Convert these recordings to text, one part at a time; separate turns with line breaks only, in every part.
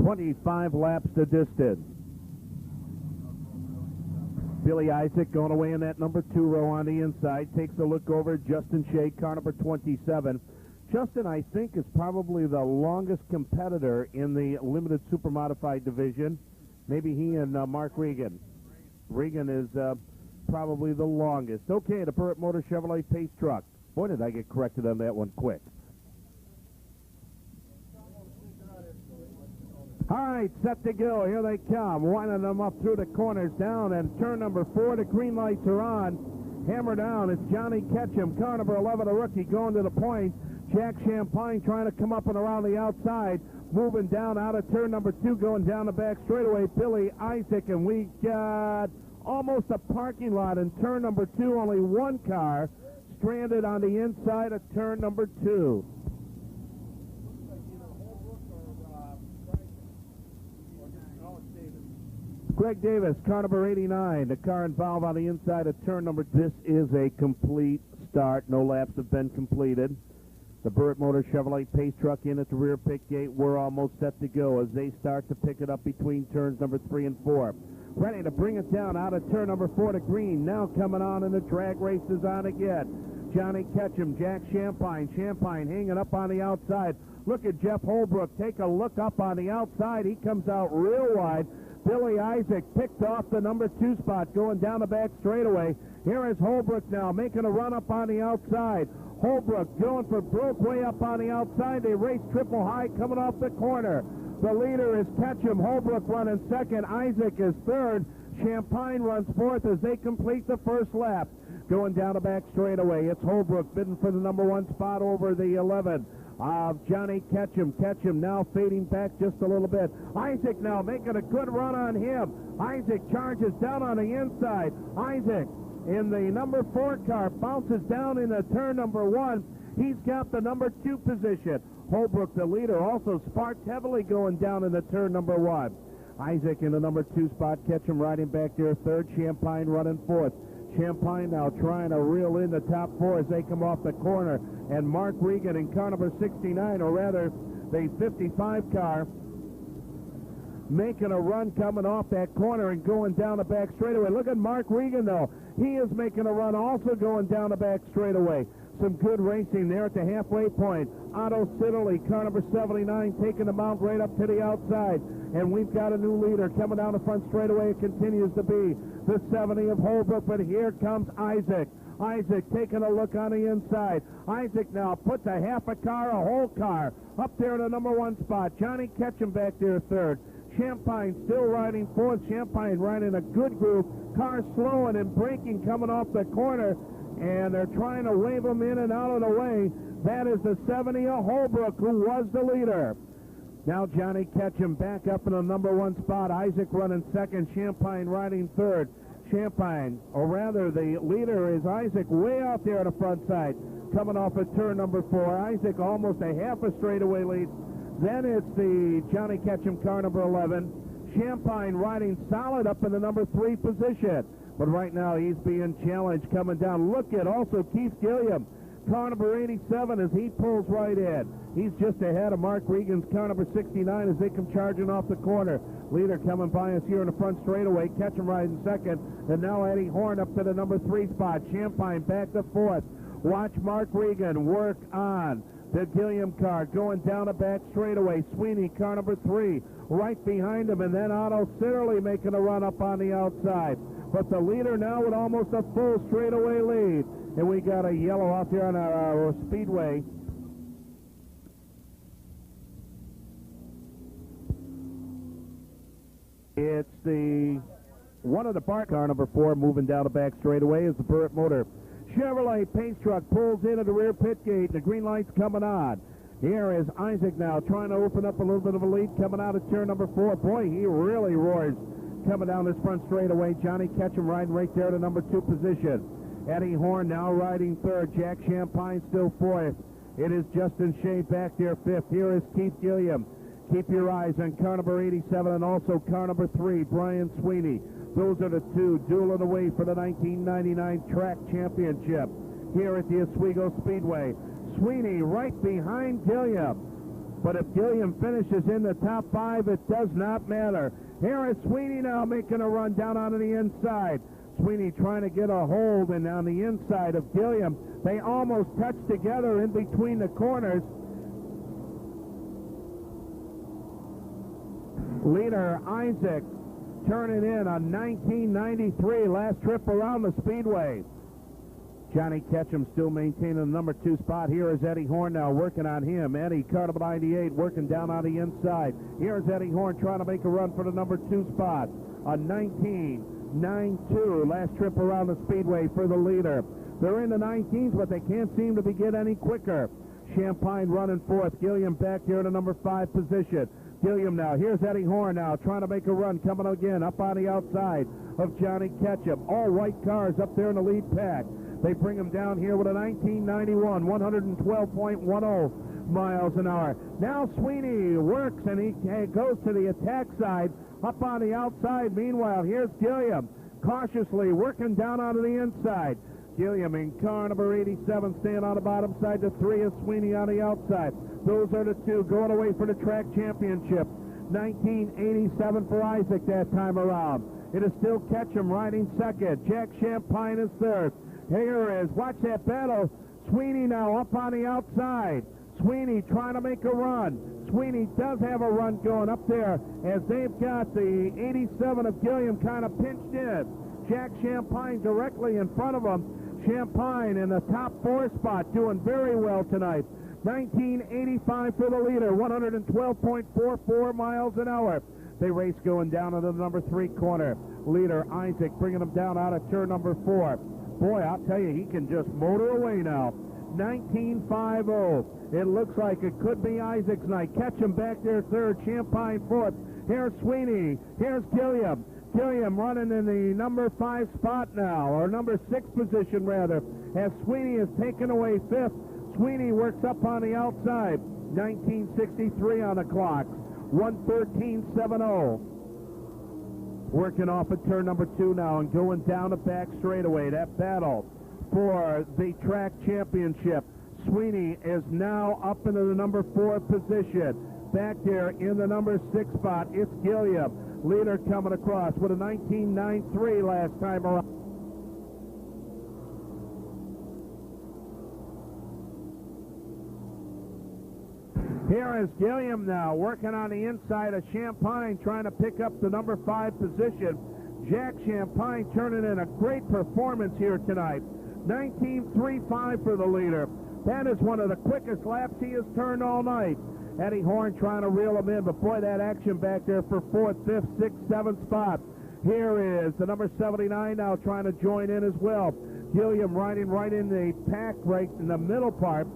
25 laps to distance. Billy Isaac going away in that number 2 row on the inside. Takes a look over Justin Shea, car number 27. Justin, I think, is probably the longest competitor in the Limited Supermodified division. Maybe he and Mark Regan. Regan is probably the longest. Okay, the Burt Motor Chevrolet Pace Truck. Boy, did I get corrected on that one quick. All right, set to go. Here they come. Winding them up through the corners down, and turn number 4, the green lights are on. Hammer down. It's Johnny Ketchum, car number 11, a rookie, going to the point. Jack Shampine trying to come up and around the outside. Moving down out of turn number 2, going down the back straightaway, Billy Isaac, and we got almost a parking lot in turn number 2. Only one car stranded on the inside of turn number 2. Greg Davis, car number 89, the car involved on the inside of turn number 2. This is a complete start. No laps have been completed. The Burt Motor Chevrolet Pace Truck in at the rear pit gate. We're almost set to go as they start to pick it up between turns number 3 and 4. Ready to bring it down out of turn number 4 to green. Now coming on, and the drag race is on again. Johnny Ketchum, Jack Shampine. Shampine hanging up on the outside. Look at Jeff Holbrook. Take a look up on the outside. He comes out real wide. Billy Isaac picked off the number 2 spot going down the back straightaway. Here is Holbrook now making a run up on the outside. Holbrook going for broke way up on the outside. They race triple high coming off the corner. The leader is Ketchum. Holbrook running second. Isaac is third. Shampine runs fourth as they complete the first lap. Going down the back straightaway, it's Holbrook bidding for the number 1 spot over the 11 of Johnny Ketchum. Ketchum now fading back just a little bit. Isaac now making a good run on him. Isaac charges down on the inside. Isaac in the number 4 car bounces down into turn number 1. He's got the number 2 position. Holbrook, the leader, also sparked heavily going down into turn number 1. Isaac in the number 2 spot. Ketchum riding back there third. Shampine running fourth. Shampine now trying to reel in the top 4 as they come off the corner. And Mark Regan in car number 69, or rather the 55 car, making a run coming off that corner and going down the back straightaway. Look at Mark Regan, though. He is making a run also going down the back straightaway. Some good racing there at the halfway point. Otto Siddeley, car number 79, taking the mount right up to the outside. And we've got a new leader coming down the front straightaway. It continues to be the 70 of Holbrook, but here comes Isaac. Isaac taking a look on the inside. Isaac now puts a half a car, a whole car, up there in the number 1 spot. Johnny Ketchum back there third. Shampine still riding fourth. Shampine riding a good group. Car slowing and braking coming off the corner, and they're trying to wave them in and out of the way. That is the 70 of Holbrook, who was the leader. Now Johnny Ketchum back up in the number 1 spot. Isaac running second. Shampine riding third. Shampine, or rather the leader is Isaac, way out there on the front side, coming off at turn number 4. Isaac almost a half a straightaway lead. Then it's the Johnny Ketchum car number 11. Shampine riding solid up in the number 3 position. But right now he's being challenged coming down. Look at also Keith Gilliam, car number 87, as he pulls right in. He's just ahead of Mark Regan's car number 69 as they come charging off the corner. Leader coming by us here in the front straightaway. Ketchum riding second. And now Eddie Horn up to the number 3 spot. Shampine back to fourth. Watch Mark Regan work on the Gilliam car going down the back straightaway. Sweeney, car number 3, right behind him. And then Otto Siddeley making a run up on the outside. But the leader now with almost a full straightaway lead. And we got a yellow out there on our Speedway. It's the one of the park car number 4 moving down the back straightaway is the Burt Motor Chevrolet Pace Truck pulls into the rear pit gate. The green light's coming on. Here is Isaac now trying to open up a little bit of a lead coming out of turn number 4. Boy, he really roars coming down this front straightaway. Johnny Ketchum riding right there to number 2 position. Eddie Horn now riding third. Jack Shampine still fourth. It is Justin Shea back there fifth. Here is Keith Gilliam. Keep your eyes on car number 87 and also car number 3, Brian Sweeney. Those are the 2 dueling away for the 1999 track championship here at the Oswego Speedway. Sweeney right behind Gilliam. But if Gilliam finishes in the top 5, it does not matter. Here is Sweeney now making a run down onto the inside. Sweeney trying to get a hold, and on the inside of Gilliam, they almost touch together in between the corners. Leader Isaac turning in on 1993, last trip around the Speedway. Johnny Ketchum still maintaining the number 2 spot. Here is Eddie Horn now working on him. Eddie, car number 98, working down on the inside. Here's Eddie Horn trying to make a run for the number 2 spot. A 19.92, last trip around the Speedway for the leader. They're in the 19s, but they can't seem to get any quicker. Shampine running fourth. Gilliam back here in the number 5 position. Gilliam now. Here's Eddie Horn now trying to make a run, coming again up on the outside of Johnny Ketchum. All white cars up there in the lead pack. They bring him down here with a 1991, 112.10 miles an hour. Now Sweeney works, and he goes to the attack side up on the outside. Meanwhile, here's Gilliam cautiously working down onto the inside. Gilliam in car number 87, staying on the bottom side. The 3 is Sweeney on the outside. Those are the 2 going away for the track championship. 1987 for Isaac that time around. It is still Ketchum riding second. Jack Shampine is third. Here is, watch that battle. Sweeney now up on the outside. Sweeney trying to make a run. Sweeney does have a run going up there as they've got the 87 of Gilliam kind of pinched in. Jack Shampine directly in front of him. Shampine in the top 4 spot, doing very well tonight. 1985 for the leader, 112.44 miles an hour. They race going down into the number 3 corner. Leader Isaac bringing them down out of turn number 4. Boy, I'll tell you, he can just motor away now. 19.50. It looks like it could be Isaac's night. Ketchum back there third, Shampine fourth. Here's Sweeney. Here's Gilliam. Gilliam running in the number 5 spot now, or number 6 position rather, as Sweeney is taken away 5th. Sweeney works up on the outside. 1963 on the clock. 113.70. Working off at turn number 2 now and going down the back straightaway. That battle for the track championship. Sweeney is now up into the number 4 position. Back there in the number 6 spot, it's Gilliam. Leader coming across with a 19.93 last time around. Here is Gilliam now working on the inside of Shampine, trying to pick up the number 5 position. Jack Shampine turning in a great performance here tonight. 19.35 for the leader. That is one of the quickest laps he has turned all night. Eddie Horn trying to reel him in, but boy, that action back there for 4th, 5th, 6th, 7th spot. Here is the number 79 now trying to join in as well. Gilliam riding right in the pack, right in the middle part.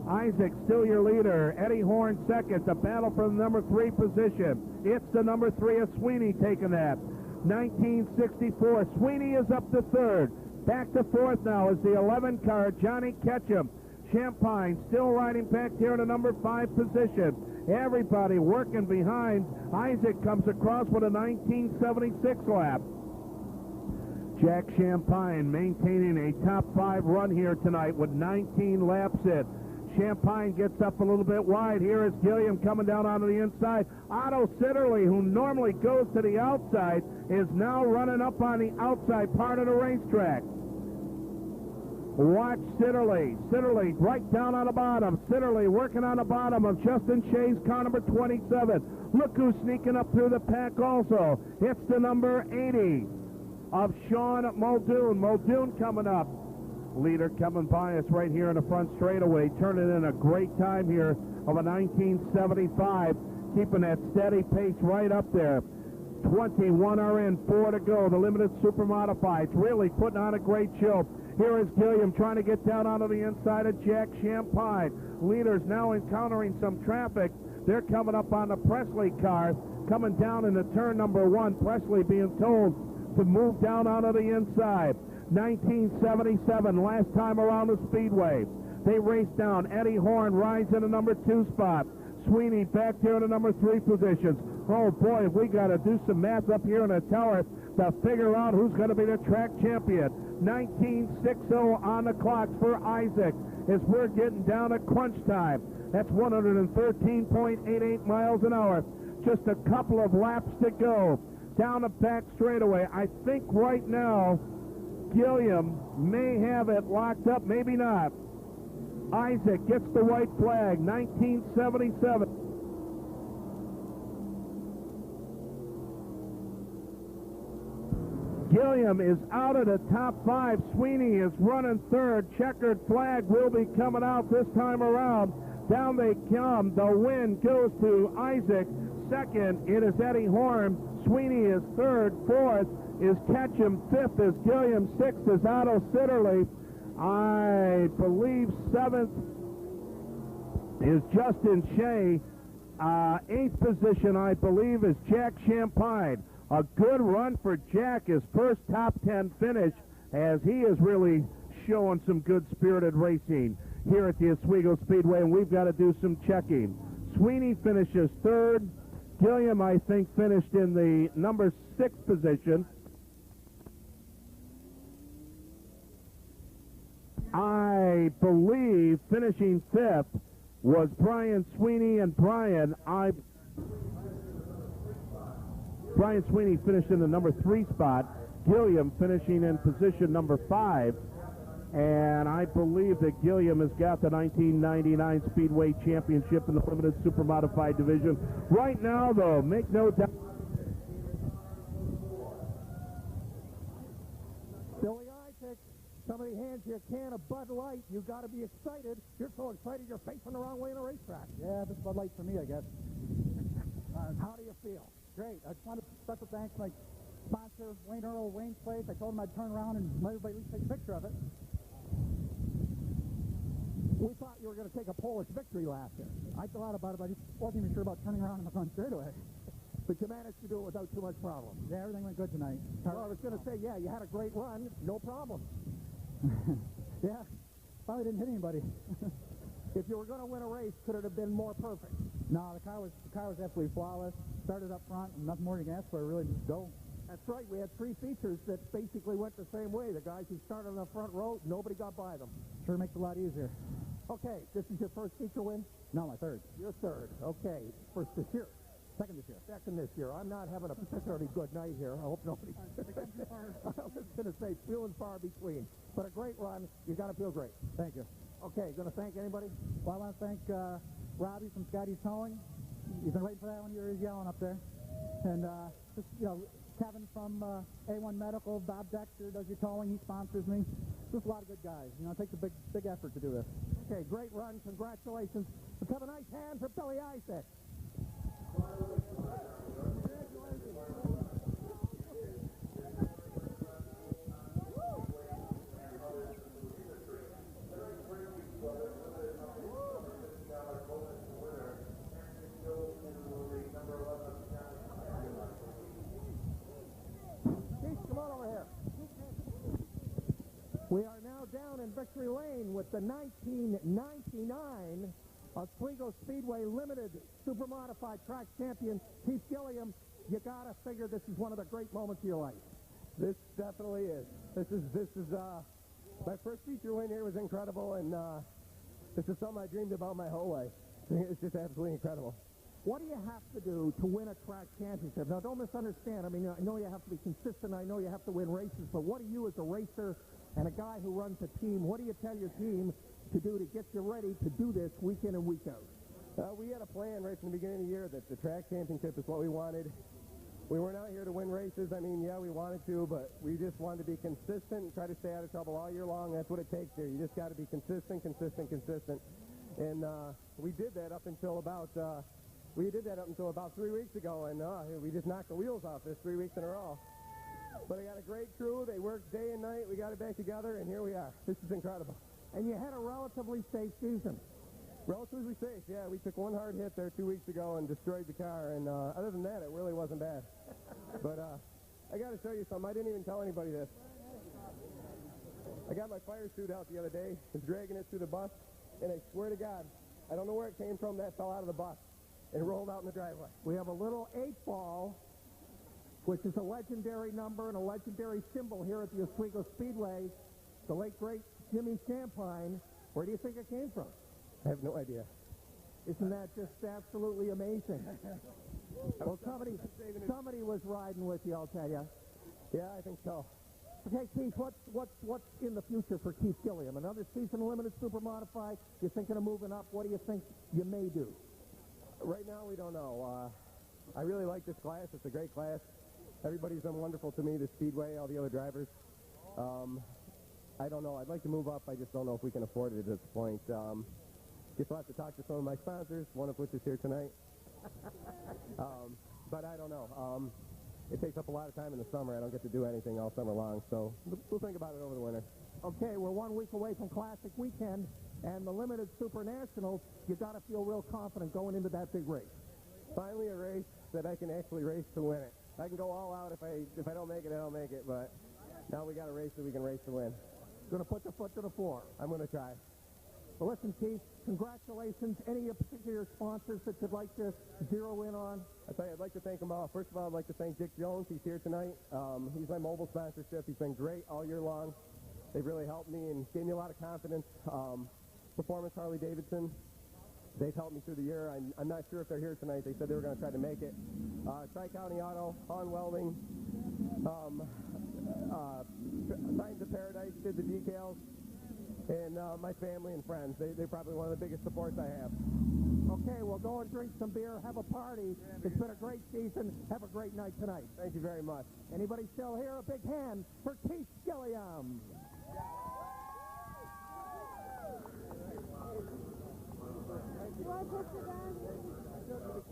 Isaac still your leader. Eddie Horn second. The battle for the number 3 position. It's the number 3 of Sweeney taking that. 1964. Sweeney is up to 3rd. Back to 4th now is the 11 car, Johnny Ketchum. Shampine still riding back here in the number 5 position. Everybody working behind. Isaac comes across with a 1976 lap. Jack Shampine maintaining a top 5 run here tonight with 19 laps in. Shampine gets up a little bit wide. Here is Gilliam coming down onto the inside. Otto Sitterly, who normally goes to the outside, is now running up on the outside part of the racetrack. Watch Sitterly. Sitterly right down on the bottom. Sitterly working on the bottom of Justin Shea's car number 27. Look who's sneaking up through the pack also. It's the number 80 of Sean Muldoon. Muldoon coming up. Leader coming by us right here in the front straightaway, turning in a great time here of a 1975, keeping that steady pace right up there. 21 are in, 4 to go. The Limited Supermodified really putting on a great show. Here is Gilliam trying to get down onto the inside of Jack Shampine. Leaders now encountering some traffic. They're coming up on the Presley car, coming down into turn number 1. Presley being told to move down onto the inside. 1977, last time around the Speedway. They race down. Eddie Horn rides in the number 2 spot. Sweeney back there in the number 3 positions. Oh boy, if we got to do some math up here in the tower to figure out who's going to be the track champion. 1960 on the clock for Isaac as we're getting down at crunch time. That's 113.88 miles an hour. Just a couple of laps to go. Down the back straightaway. I think right now Gilliam may have it locked up, maybe not. Isaac gets the white flag, 1977. Gilliam is out of the top 5. Sweeney is running third. Checkered flag will be coming out this time around. Down they come. The win goes to Isaac. Second, it is Eddie Horn. Sweeney is third. Fourth is Ketchum. Fifth is Gilliam. Sixth is Otto Sitterly. I believe seventh is Justin Shea. Eighth position, I believe, is Jack Shampine. A good run for Jack, his first top 10 finish, as he is really showing some good spirited racing here at the Oswego Speedway, and we've got to do some checking. Sweeney finishes third. Gilliam, I think, finished in the number 6 position. I believe finishing 5th was Brian Sweeney, and Brian Sweeney finished in the number 3 spot. Gilliam finishing in position number 5. And I believe that Gilliam has got the 1999 Speedway Championship in the Limited Supermodified division. Right now, though, make no doubt.
Billy Isaac, somebody hands you a can of Bud Light. You got to be excited. You're so excited you're facing the wrong way in a racetrack.
Yeah, this is Bud Light for me, I guess.
How do you feel?
Great. I just wanted to special thanks to my sponsor, Wayne Earl, Wayne's Place. I told him I'd turn around and let everybody at least take a picture of it.
We thought you were going to take a Polish victory lap here.
I thought about it, but I just wasn't even sure about turning around in the front straightaway.
But you managed to do it without too much problem.
Yeah, everything went good tonight.
Well, I was going to say, yeah, you had a great run. No problem.
Yeah, probably didn't hit anybody.
If you were going to win a race, could it have been more perfect?
No, the car was absolutely flawless. Started up front, and nothing more you can ask for. Really, just go.
That's right. We had 3 features that basically went the same way. The guys who started on the front row, nobody got by them.
Sure makes it a lot easier.
Okay, this is your first feature win?
No, my third.
Your third. Okay, first this year.
Second this year.
Second this year. I'm not having a particularly good night here. I hope nobody. I was going to say, few and far between. But a great run. You got to feel great.
Thank you.
Okay, going to thank anybody?
Well, I want to thank Robbie from Scotty's Towing. You've been waiting for that one. You were yelling up there. And just, Kevin from A1 Medical, Bob Dexter does your towing. He sponsors me. Just a lot of good guys. It takes a big effort to do this.
Okay, great run. Congratulations. Let's have a nice hand for Billy Isaac. Come on over here. We are now down in Victory Lane with the 1999 Oswego Speedway Limited Supermodified Track Champion, Keith Gilliam. You got to figure this is one of the great moments of your life.
This definitely is. This is my first feature win here was incredible, and this is something I dreamed about my whole life. It's just absolutely incredible.
What do you have to do to win a track championship? Now, don't misunderstand. I mean, I know you have to be consistent. I know you have to win races, but what do you as a racer and a guy who runs a team, what do you tell your team to do to get you ready to do this week in and week out?
We had a plan right from the beginning of the year that the track championship is what we wanted. We weren't out here to win races. I mean, yeah, we wanted to, but we just wanted to be consistent and try to stay out of trouble all year long. That's what it takes here. You just got to be consistent. And we did that up until about 3 weeks ago, and we just knocked the wheels off this 3 weeks in a row. But I got a great crew. They worked day and night. We got it back together, and here we are. This is incredible.
And you had a relatively safe season.
Relatively safe, yeah. We took one hard hit there 2 weeks ago and destroyed the car, and other than that, it really wasn't bad. But I got to show you something. I didn't even tell anybody this. I got my fire suit out the other day, was dragging it through the bus, and I swear to God, I don't know where it came from, that fell out of the bus and rolled out in the driveway.
We have a little 8-ball, which is a legendary number and a legendary symbol here at the Oswego Speedway. The late, great Jimmy Shampine. Where do you think it came from?
I have no idea.
Isn't that just absolutely amazing? Well, somebody was riding with you, I'll tell you.
Yeah, I think so.
Okay, Keith, what's in the future for Keith Gilliam? Another season of Limited Supermodified? You're thinking of moving up? What do you think you may do?
Right now, we don't know. I really like this class. It's a great class. Everybody's been wonderful to me, the Speedway, all the other drivers. I don't know. I'd like to move up. I just don't know if we can afford it at this point. Guess I'll have to talk to some of my sponsors, one of which is here tonight. But I don't know. It takes up a lot of time in the summer. I don't get to do anything all summer long, so we'll think about it over the winter.
Okay, we're 1 week away from Classic Weekend, and the Limited Super Nationals, you got to feel real confident going into that big race.
Finally a race that I can actually race to win it. I can go all out. If I don't make it, I don't make it, but now we got a race that we can race to win.
Going to put the foot to the floor.
I'm going to try.
Well, listen, Keith, congratulations. Any particular sponsors that you'd like to zero in on?
I tell you, I'd like to thank them all. First of all, I'd like to thank Dick Jones. He's here tonight. He's my mobile sponsorship. He's been great all year long. They've really helped me and gave me a lot of confidence. Performance Harley Davidson. They've helped me through the year. I'm not sure if they're here tonight. They said they were going to try to make it. Tri-County Auto, Han Welding, Signs of Paradise did the decals, and my family and friends. They're probably one of the biggest supports I have.
Okay, well, go and drink some beer, have a party. It's been a great season. Have a great night tonight.
Thank you very much.
Anybody still here? A big hand for Keith Gilliam.
Do I put you down?